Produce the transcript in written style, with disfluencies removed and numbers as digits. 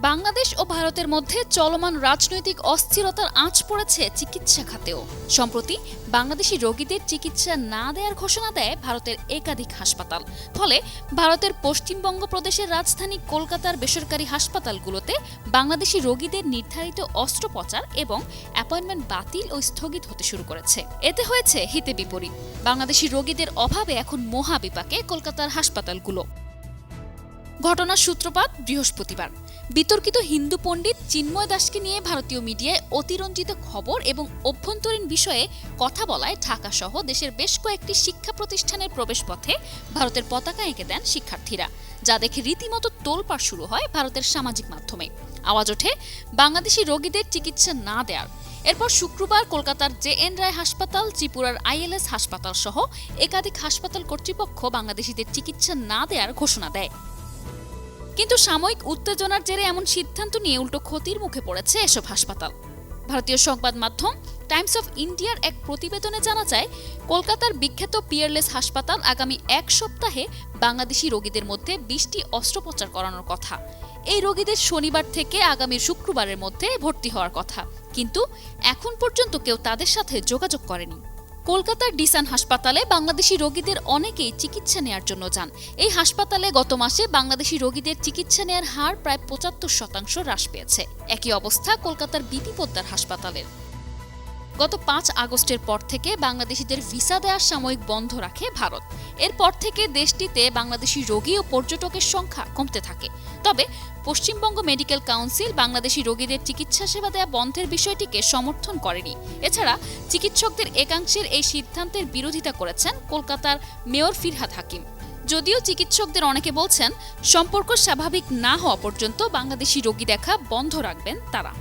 বাংলাদেশ ও ভারতের মধ্যে চলমান রাজনৈতিক অস্থিরতার আঁচ পড়েছে চিকিৎসা খাতেও। সম্প্রতি বাংলাদেশি রোগীদের চিকিৎসা না দেওয়ার ঘোষণা দেয় ভারতের একাধিক হাসপাতাল। ফলে ভারতের পশ্চিমবঙ্গ প্রদেশের রাজধানী কলকাতার বেসরকারি হাসপাতালগুলোতে বাংলাদেশি রোগীদের নির্ধারিত অস্ত্রোপচার এবং অ্যাপয়েন্টমেন্ট বাতিল ও স্থগিত হতে শুরু করেছে। এতে হয়েছে হিতে বিপরীত। বাংলাদেশি রোগীদের অভাবে এখন মহাবিপাকে কলকাতার হাসপাতালগুলো। ঘটনার সূত্রপাত বৃহস্পতিবার। বিতর্কিত হিন্দু পণ্ডিত চিন্ময় দাসকে নিয়ে ভারতীয় মিডিয়ায় অতিরঞ্জিত খবর এবং অভ্যন্তরীণ বিষয়ে কথা বলায় ঢাকা সহ দেশের বেশ কয়েকটি শিক্ষা প্রতিষ্ঠানের প্রবেশপথে ভারতের পতাকা এঁকে দেন শিক্ষার্থীরা, যা দেখে রীতিমতো তোলপাড় শুরু হয় ভারতের সামাজিক মাধ্যমে। আওয়াজ ওঠে বাংলাদেশি রোগীদের চিকিৎসা না দেওয়ার। এরপর শুক্রবার কলকাতার জে.এন. রায় হাসপাতাল, ত্রিপুরার আইএলএস হাসপাতাল সহ একাধিক হাসপাতাল কর্তৃপক্ষ বাংলাদেশিদের চিকিৎসা না দেওয়ার ঘোষণা দেয়। কিন্তু সাময়িক উত্তেজনার জেরে এমন সিদ্ধান্ত নিয়ে উল্টো ক্ষতির মুখে পড়েছে এসব হাসপাতাল। ভারতীয় সংবাদ মাধ্যম টাইমস অফ ইন্ডিয়ার এক প্রতিবেদনে জানা যায়, কলকাতার বিখ্যাত পিয়ারলেস হাসপাতাল আগামী এক সপ্তাহে বাংলাদেশি রোগীদের মধ্যে 20টি অস্ত্রোপচার করানোর কথা। এই রোগীদের শনিবার থেকে আগামী শুক্রবারের মধ্যে ভর্তি হওয়ার কথা, কিন্তু এখন পর্যন্ত কেউ তাদের সাথে যোগাযোগ করেনি। কলকাতার ডিসান হাসপাতালে বাংলাদেশি রোগীদের অনেকেই চিকিৎসা নেওয়ার জন্য যান। এই হাসপাতালে গত মাসে বাংলাদেশি রোগীদের চিকিৎসা নেওয়ার হার প্রায় 75% হ্রাস পেয়েছে। একই অবস্থা কলকাতার বিপি পোদ্দার হাসপাতালের। গত 5 আগস্টের পর থেকে বাংলাদেশিদের ভিসা দেওয়ার সাময়িক বন্ধ রাখে ভারত। এরপর থেকে দেশটিতে বাংলাদেশি রোগী ও পর্যটকের সংখ্যা কমতে থাকে। তবে পশ্চিমবঙ্গ মেডিকেল কাউন্সিল বাংলাদেশি রোগীদের চিকিৎসা সেবা দেওয়া বন্ধের বিষয়টিকে সমর্থন করেনি। এছাড়া চিকিৎসকদের একাংশের এই সিদ্ধান্তের বিরোধিতা করেছেন কলকাতার মেয়র ফিরহাদ হাকিম। যদিও চিকিৎসকদের অনেকে বলছেন, সম্পর্ক স্বাভাবিক না হওয়া পর্যন্ত বাংলাদেশি রোগী দেখা বন্ধ রাখবেন তারা।